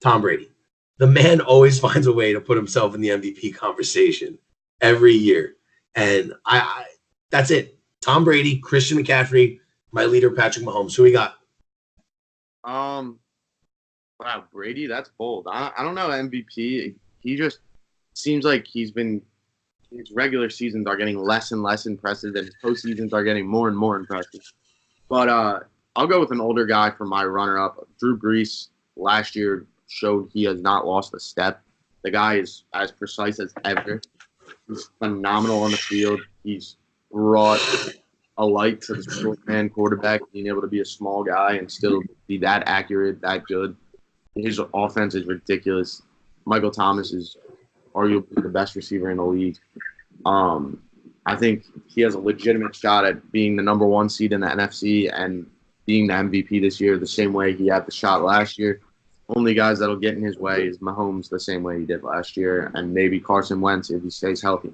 Tom Brady. The man always finds a way to put himself in the MVP conversation every year. And that's it. Tom Brady, Christian McCaffrey, my leader, Patrick Mahomes. Who we got? Wow, Brady, that's bold. I don't know, MVP. He just seems like his regular seasons are getting less and less impressive, and his postseasons are getting more and more impressive. But I'll go with an older guy for my runner-up. Drew Brees last year showed he has not lost a step. The guy is as precise as ever. He's phenomenal on the field. He's brought a light to the short man quarterback, being able to be a small guy and still be that accurate, that good. His offense is ridiculous. Michael Thomas is arguably the best receiver in the league. I think he has a legitimate shot at being the number one seed in the NFC and being the MVP this year the same way he had the shot last year. Only guys that'll get in his way is Mahomes the same way he did last year, and maybe Carson Wentz if he stays healthy.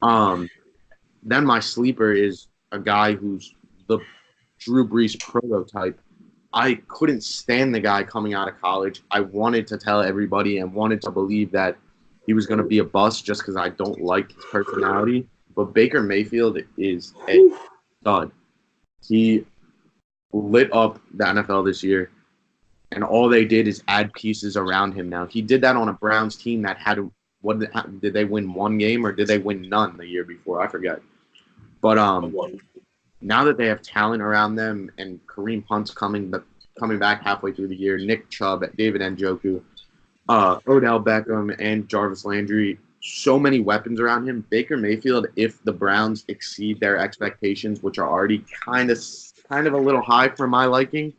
Then my sleeper is a guy who's the Drew Brees prototype. I couldn't stand the guy coming out of college. I wanted to tell everybody and wanted to believe that he was going to be a bust just because I don't like his personality. But Baker Mayfield is a stud. He lit up the NFL this year, and all they did is add pieces around him now. He did that on a Browns team that had did they win one game or did they win none the year before? I forget. But now that they have talent around them and Kareem Hunt's coming back halfway through the year, Nick Chubb, David Njoku, Odell Beckham, and Jarvis Landry, so many weapons around him. Baker Mayfield, if the Browns exceed their expectations, which are already kind of a little high for my liking,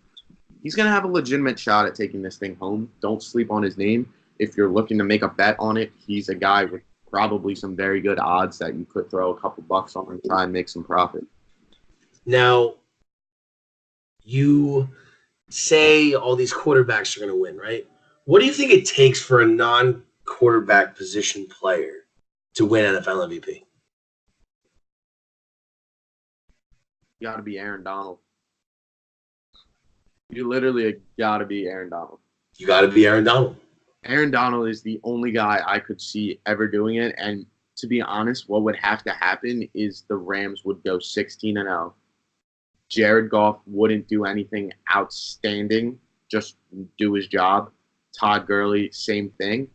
he's going to have a legitimate shot at taking this thing home. Don't sleep on his name. If you're looking to make a bet on it, he's a guy with probably some very good odds that you could throw a couple bucks on and try and make some profit. Now, you say all these quarterbacks are going to win, right? What do you think it takes for a non-quarterback position player to win NFL MVP? You got to be Aaron Donald. You literally got to be Aaron Donald. You got to be Aaron Donald. Aaron Donald is the only guy I could see ever doing it. And to be honest, what would have to happen is the Rams would go 16-0. Jared Goff wouldn't do anything outstanding, just do his job. Todd Gurley, same thing.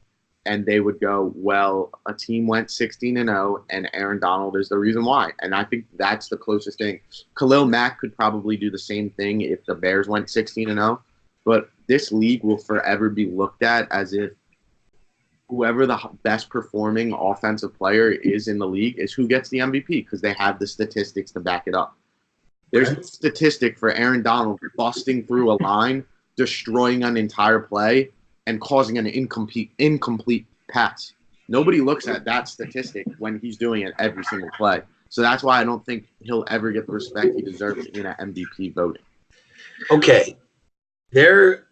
And they would go, well, a team went 16-0, and Aaron Donald is the reason why. And I think that's the closest thing. Khalil Mack could probably do the same thing if the Bears went 16-0. But this league will forever be looked at as if whoever the best performing offensive player is in the league is who gets the MVP because they have the statistics to back it up. There's a statistic for Aaron Donald busting through a line, destroying an entire play, and causing an incomplete pass. Nobody looks at that statistic when he's doing it every single play. So that's why I don't think he'll ever get the respect he deserves in that MVP voting. Okay. There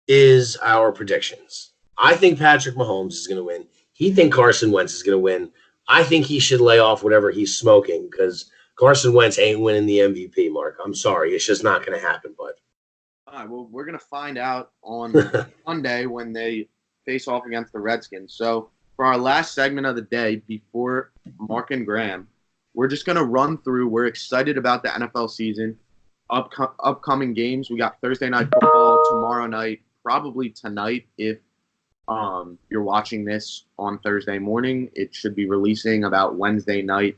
is our predictions. I think Patrick Mahomes is going to win. He thinks Carson Wentz is going to win. I think he should lay off whatever he's smoking because Carson Wentz ain't winning the MVP, Mark. I'm sorry. It's just not going to happen, bud. All right, well, we're going to find out on Monday when they face off against the Redskins. So for our last segment of the day before Mark and Graham, we're just going to run through. We're excited about the NFL season. Upcoming games, we got Thursday night football tomorrow night, probably tonight if you're watching this on Thursday morning. It should be releasing about Wednesday night.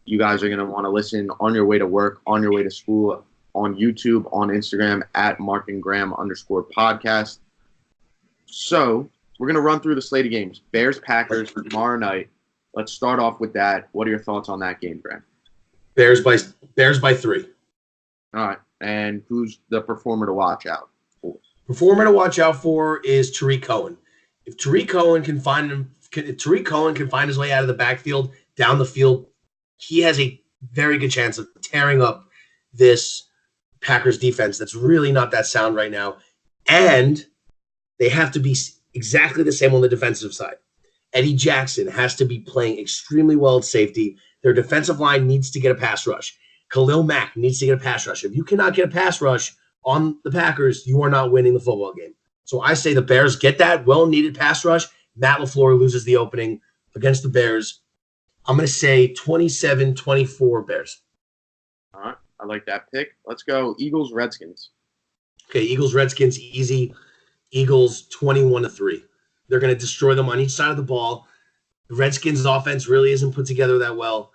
You guys are going to want to listen on your way to work, on your way to school, on YouTube, on Instagram, at Mark and Graham _podcast. So we're going to run through the slate of games. Bears-Packers tomorrow night. Let's start off with that. What are your thoughts on that game, Graham? Bears by 3. All right. And who's the performer to watch out for? Performer to watch out for is Tariq Cohen. If Tariq Cohen can find his way out of the backfield, down the field, he has a very good chance of tearing up this Packers defense that's really not that sound right now. And they have to be exactly the same on the defensive side. Eddie Jackson has to be playing extremely well at safety. Their defensive line needs to get a pass rush. Khalil Mack needs to get a pass rush. If you cannot get a pass rush on the Packers, you are not winning the football game. So I say the Bears get that well-needed pass rush. Matt LaFleur loses the opening against the Bears. I'm going to say 27-24 Bears. All right. I like that pick. Let's go Eagles, Redskins. Okay, Eagles, Redskins, easy. Eagles 21-3. They're going to destroy them on each side of the ball. The Redskins' offense really isn't put together that well.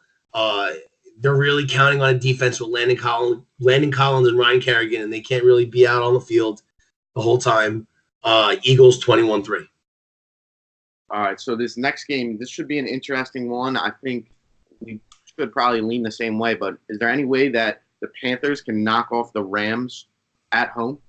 They're really counting on a defense with Landon Collins and Ryan Kerrigan, and they can't really be out on the field the whole time. Eagles 21-3. All right, so this next game, this should be an interesting one. I think we should probably lean the same way, but is there any way that the Panthers can knock off the Rams at home?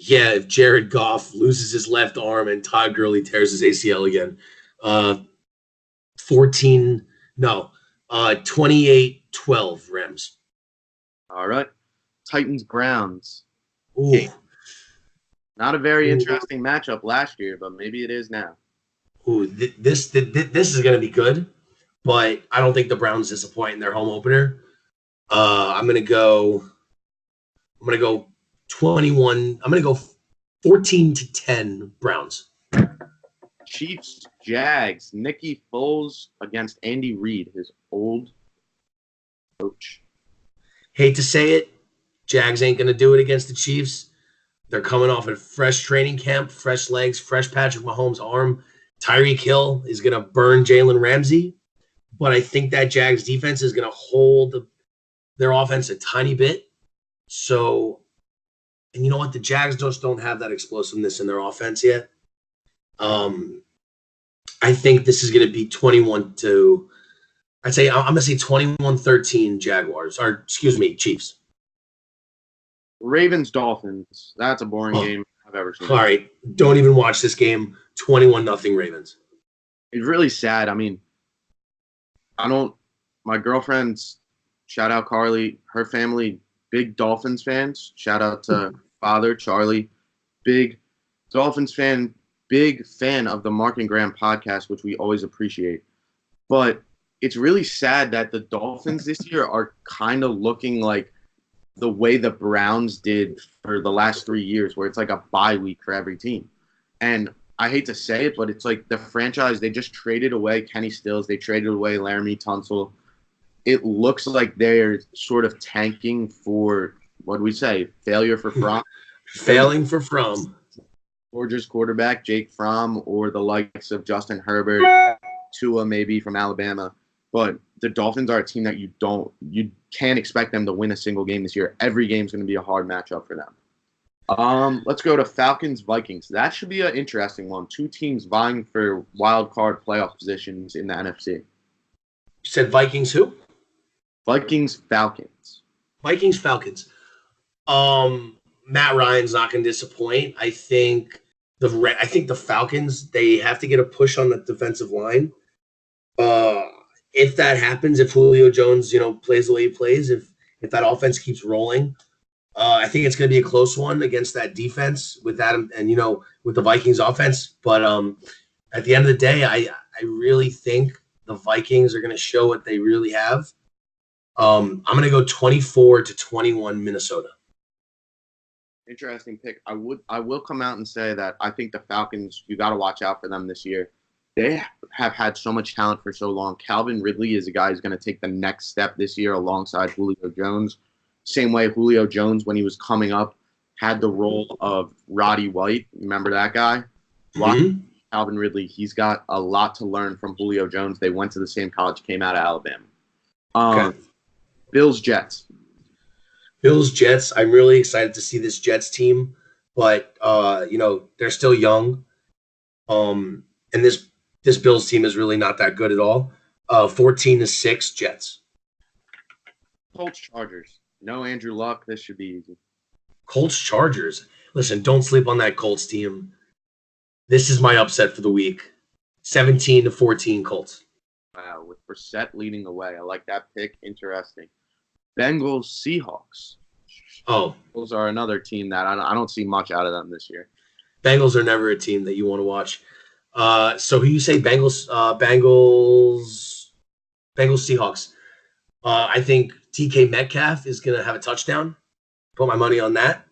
Yeah, if Jared Goff loses his left arm and Todd Gurley tears his ACL again. 28-12 Rams. All right. Titans, Browns. Ooh. Okay. Not a very interesting matchup last year, but maybe it is now. Ooh, this is going to be good, but I don't think the Browns disappoint in their home opener. I'm going to go 21. I'm going to go 14-10 Browns. Chiefs, Jags. Nicky Foles against Andy Reid, his old coach. Hate to say it, Jags ain't going to do it against the Chiefs. They're coming off a fresh training camp, fresh legs, fresh Patrick Mahomes' arm. Tyreek Hill is going to burn Jalen Ramsey, but I think that Jags defense is going to hold their offense a tiny bit. So, and you know what? The Jags just don't have that explosiveness in their offense yet. I think this is going to be 21 to, I'm going to say 21-13 Jaguars, or excuse me, Chiefs. Ravens, Dolphins. That's a boring game I've ever seen. All right. Don't even watch this game. 21-0 Ravens. It's really sad. I mean, my girlfriend's, shout out Carly, her family, big Dolphins fans. Shout out to father, Charlie, big Dolphins fan, big fan of the Mark and Graham podcast, which we always appreciate. But it's really sad that the Dolphins this year are kind of looking like the way the Browns did for the last 3 years, where it's like a bye week for every team. And I hate to say it, but it's like the franchise, they just traded away Kenny Stills. They traded away Laramie Tunsil. It looks like they're sort of tanking for, what do we say, failure for Fromm? Failing for Fromm. Georgia's quarterback, Jake Fromm, or the likes of Justin Herbert, Tua maybe from Alabama. But the Dolphins are a team that you can't expect them to win a single game this year. Every game is going to be a hard matchup for them. Let's go to Falcons, Vikings. That should be an interesting one. Two teams vying for wild card playoff positions in the NFC. You said Vikings who? Vikings, Falcons. Vikings, Falcons. Matt Ryan's not going to disappoint. I think the Falcons, they have to get a push on the defensive line. If that happens, if Julio Jones, plays the way he plays, if that offense keeps rolling, I think it's going to be a close one against that defense with Adam and with the Vikings offense. But at the end of the day, I really think the Vikings are going to show what they really have. I'm going to go 24-21 Minnesota. Interesting pick. I will come out and say that I think the Falcons, you got to watch out for them this year. They have had so much talent for so long. Calvin Ridley is a guy who's going to take the next step this year alongside Julio Jones. Same way Julio Jones, when he was coming up, had the role of Roddy White. Remember that guy? Mm-hmm. Calvin Ridley, he's got a lot to learn from Julio Jones. They went to the same college, came out of Alabama. Okay. Bills, Jets. Bills, Jets. I'm really excited to see this Jets team, but they're still young. And this Bills team is really not that good at all. 14-6 Jets. Colts, Chargers. No Andrew Luck. This should be easy. Colts, Chargers. Listen, don't sleep on that Colts team. This is my upset for the week. 17-14 Colts. Wow, with Brissett leading the way. I like that pick. Interesting. Bengals, Seahawks. Oh. Those are another team that I don't see much out of them this year. Bengals are never a team that you want to watch. So who you say Bengals Seahawks? I think DK Metcalf is going to have a touchdown. Put my money on that.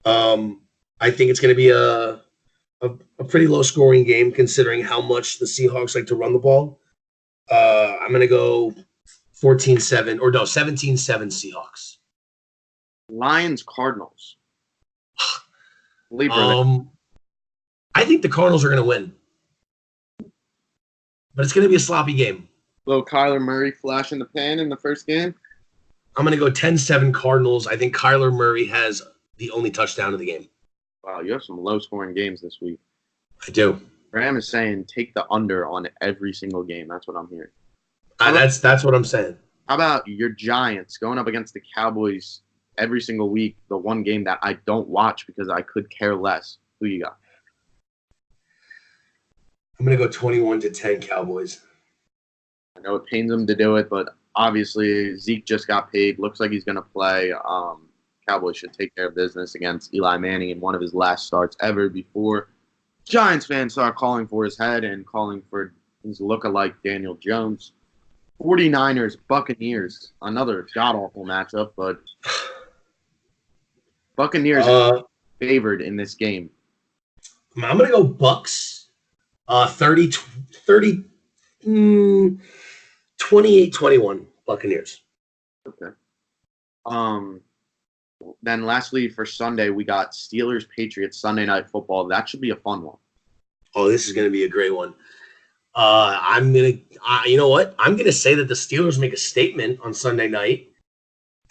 I think it's going to be a pretty low scoring game considering how much the Seahawks like to run the ball. I'm going to go 14-7 or no 17-7 Seahawks. Lions Cardinals. I think the Cardinals are going to win, but it's going to be a sloppy game. Little Kyler Murray flash in the pan in the first game. I'm going to go 10-7 Cardinals. I think Kyler Murray has the only touchdown of the game. Wow, you have some low-scoring games this week. I do. Graham is saying take the under on every single game. That's what I'm hearing. That's what I'm saying. How about your Giants going up against the Cowboys every single week, the one game that I don't watch because I could care less? Who you got? I'm going to go 21-10 Cowboys. I know it pains him to do it, but obviously Zeke just got paid. Looks like he's going to play. Cowboys should take care of business against Eli Manning in one of his last starts ever before Giants fans start calling for his head and calling for his lookalike Daniel Jones. 49ers, Buccaneers, another god-awful matchup, but Buccaneers are favored in this game. I'm going to go Bucks 28-21 Buccaneers. Okay. Then lastly for Sunday, we got Steelers-Patriots Sunday Night Football. That should be a fun one. Oh, this is going to be a great one. You know what? I'm going to say that the Steelers make a statement on Sunday night,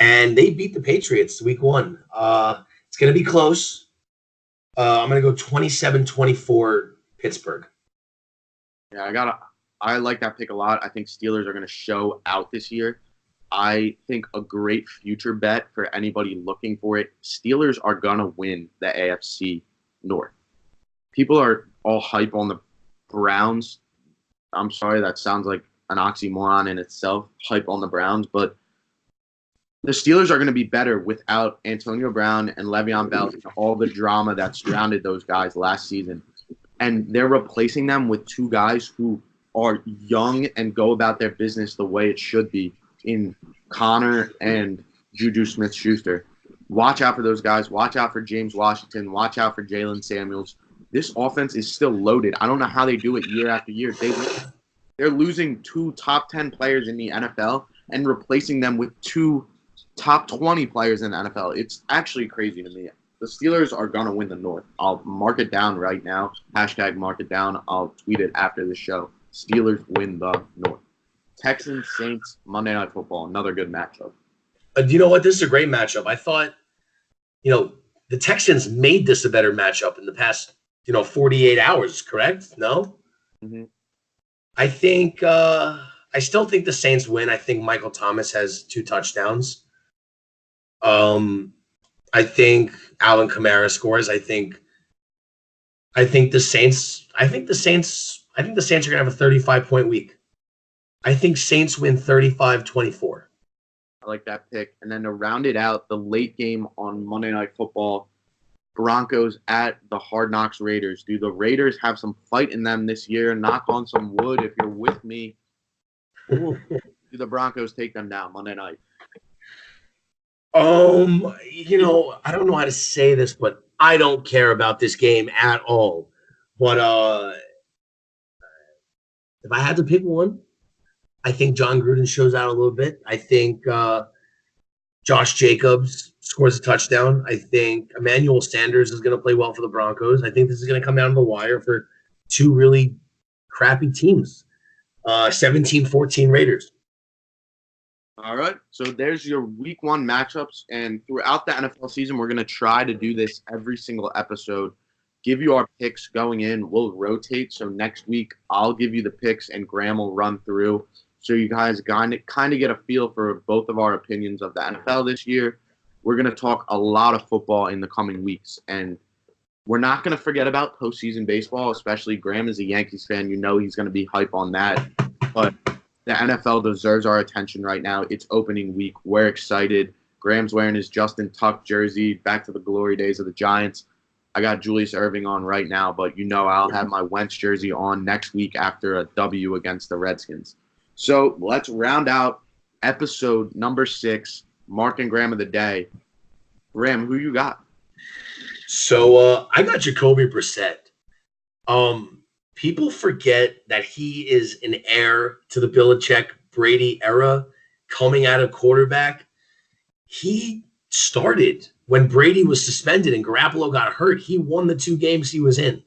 and they beat the Patriots week 1. It's going to be close. I'm going to go 27-24 Pittsburgh. Yeah, I like that pick a lot. I think Steelers are going to show out this year. I think a great future bet for anybody looking for it, Steelers are going to win the AFC North. People are all hype on the Browns. I'm sorry, that sounds like an oxymoron in itself, hype on the Browns, but the Steelers are going to be better without Antonio Brown and Le'Veon Bell and all the drama that surrounded those guys last season. And they're replacing them with two guys who are young and go about their business the way it should be in Connor and Juju Smith-Schuster. Watch out for those guys. Watch out for James Washington. Watch out for Jalen Samuels. This offense is still loaded. I don't know how they do it year after year. They're losing 2 top 10 players in the NFL and replacing them with 2 top 20 players in the NFL. It's actually crazy to me. The Steelers are going to win the North. I'll mark it down right now. # mark it down. I'll tweet it after the show. Steelers win the North. Texans, Saints, Monday Night Football. Another good matchup. You know what? This is a great matchup. I thought, the Texans made this a better matchup in the past, 48 hours, correct? No? Mm-hmm. I still think the Saints win. I think Michael Thomas has 2 touchdowns. I think Alvin Kamara scores. I think the Saints are going to have a 35-point week. I think Saints win 35-24. I like that pick. And then to round it out, the late game on Monday Night Football, Broncos at the Hard Knocks Raiders. Do the Raiders have some fight in them this year? Knock on some wood if you're with me. Do the Broncos take them down Monday night? I don't know how to say this, but I don't care about this game at all. But if I had to pick one, I think John Gruden shows out a little bit. I think Josh Jacobs scores a touchdown. I think Emmanuel Sanders is going to play well for the Broncos. I think this is going to come down to the wire for 2 really crappy teams. 17-14 Raiders. All right. So there's your week 1 matchups. And throughout the NFL season, we're going to try to do this every single episode. Give you our picks going in. We'll rotate. So next week, I'll give you the picks and Graham will run through. So you guys kind of get a feel for both of our opinions of the NFL this year. We're going to talk a lot of football in the coming weeks. And we're not going to forget about postseason baseball, especially Graham is a Yankees fan. He's going to be hype on that. But the NFL deserves our attention right now. It's opening week. We're excited. Graham's wearing his Justin Tuck jersey, back to the glory days of the Giants. I got Julius Erving on right now, but I'll have my Wentz jersey on next week after a W against the Redskins. So let's round out episode number 6, Mark and Graham of the Day. Graham, who you got? So I got Jacoby Brissett. People forget that he is an heir to the Belichick Brady era coming out of quarterback. He started when Brady was suspended and Garoppolo got hurt. He won the 2 games he was in.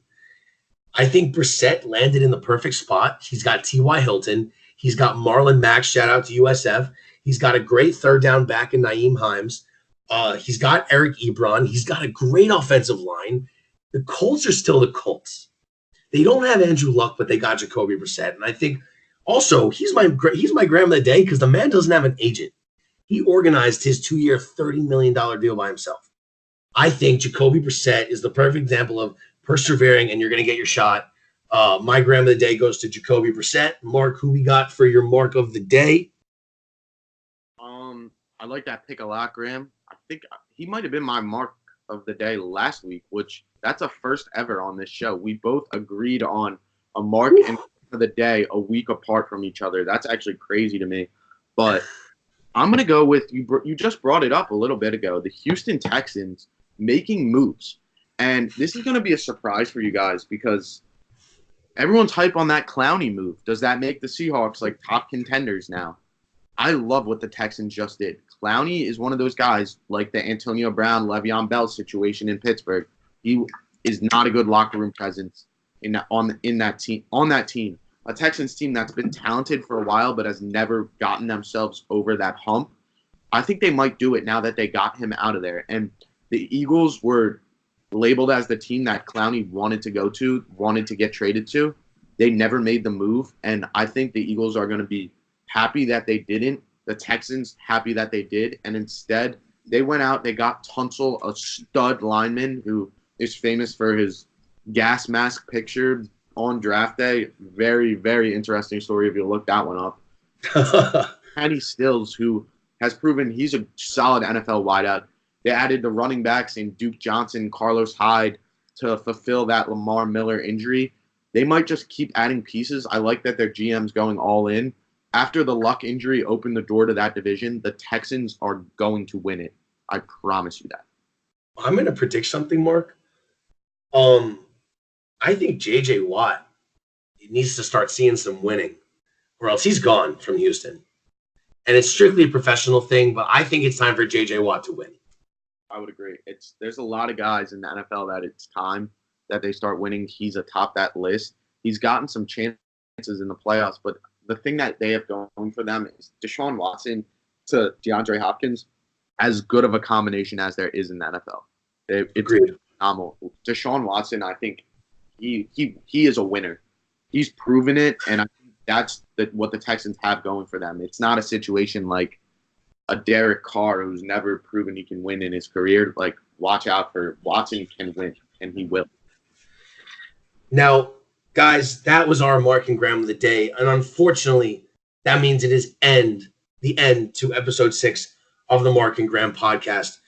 I think Brissett landed in the perfect spot. He's got T.Y. Hilton. He's got Marlon Mack, shout out to USF. He's got a great third down back in Naeem Himes. He's got Eric Ebron. He's got a great offensive line. The Colts are still the Colts. They don't have Andrew Luck, but they got Jacoby Brissett. And I think also he's my Graham of the Day because the man doesn't have an agent. He organized his 2-year, $30 million deal by himself. I think Jacoby Brissett is the perfect example of persevering, and you're going to get your shot. My Graham of the Day goes to Jacoby Brissett. Mark, who we got for your Mark of the Day? I like that pick a lot, Graham. I think he might have been my Mark of the Day last week, which that's a first ever on this show. We both agreed on a Mark and of the Day a week apart from each other. That's actually crazy to me. But I'm going to go with, you just brought it up a little bit ago, the Houston Texans making moves. And this is going to be a surprise for you guys because everyone's hype on that Clowney move. Does that make the Seahawks like top contenders now? I love what the Texans just did. Clowney is one of those guys like the Antonio Brown, Le'Veon Bell situation in Pittsburgh. He is not a good locker room presence on that team. A Texans team that's been talented for a while but has never gotten themselves over that hump. I think they might do it now that they got him out of there. And the Eagles were labeled as the team that Clowney wanted to get traded to. They never made the move, and I think the Eagles are going to be happy that they didn't. The Texans happy that they did, and instead they went out, they got Tunsil, a stud lineman who is famous for his gas mask picture on draft day. Very, very interesting story if you look that one up. Kenny Stills, who has proven he's a solid NFL wideout. They added the running backs in Duke Johnson, Carlos Hyde to fulfill that Lamar Miller injury. They might just keep adding pieces. I like that their GM's going all in. After the Luck injury opened the door to that division, the Texans are going to win it. I promise you that. I'm going to predict something, Mark. I think J.J. Watt needs to start seeing some winning, or else he's gone from Houston. And it's strictly a professional thing, but I think it's time for J.J. Watt to win. I would agree. There's a lot of guys in the NFL that it's time that they start winning. He's atop that list. He's gotten some chances in the playoffs, but the thing that they have going for them is Deshaun Watson to DeAndre Hopkins, as good of a combination as there is in the NFL. It's phenomenal. Deshaun Watson, I think he is a winner. He's proven it, and I think that's what the Texans have going for them. It's not a situation like a Derek Carr who's never proven he can win in his career. Like, watch out for Watson can win, and he will. Now, guys, that was our Mark and Graham of the Day. And unfortunately, that means it is the end to episode 6 of the Mark and Graham podcast.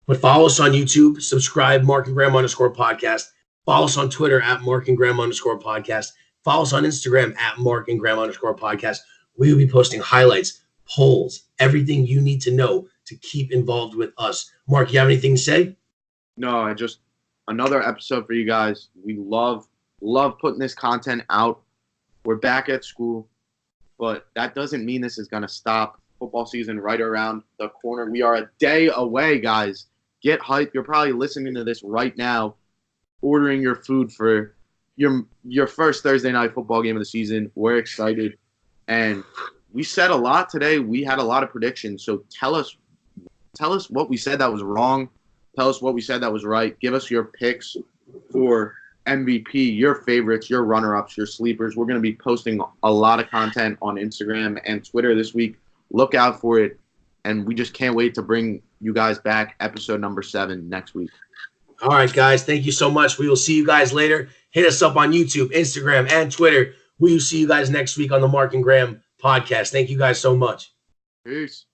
But follow us on YouTube, subscribe, Mark and Graham _podcast. Follow us on Twitter at Mark and Graham _podcast. Follow us on Instagram at Mark and Graham _podcast. We will be posting highlights, polls, everything you need to know to keep involved with us. Mark, you have anything to say? No, another episode for you guys. We love putting this content out. We're back at school, but that doesn't mean this is going to stop. Football season right around the corner. We are a day away, guys. Get hype. You're probably listening to this right now, ordering your food for your first Thursday night football game of the season. We're excited, and we said a lot today. We had a lot of predictions, so tell us what we said that was wrong. Tell us what we said that was right. Give us your picks for MVP, your favorites, your runner-ups, your sleepers. We're going to be posting a lot of content on Instagram and Twitter this week. Look out for it, and we just can't wait to bring you guys back episode number 7 next week. All right, guys. Thank you so much. We will see you guys later. Hit us up on YouTube, Instagram, and Twitter. We will see you guys next week on the Mark and Graham podcast. Thank you guys so much. Peace.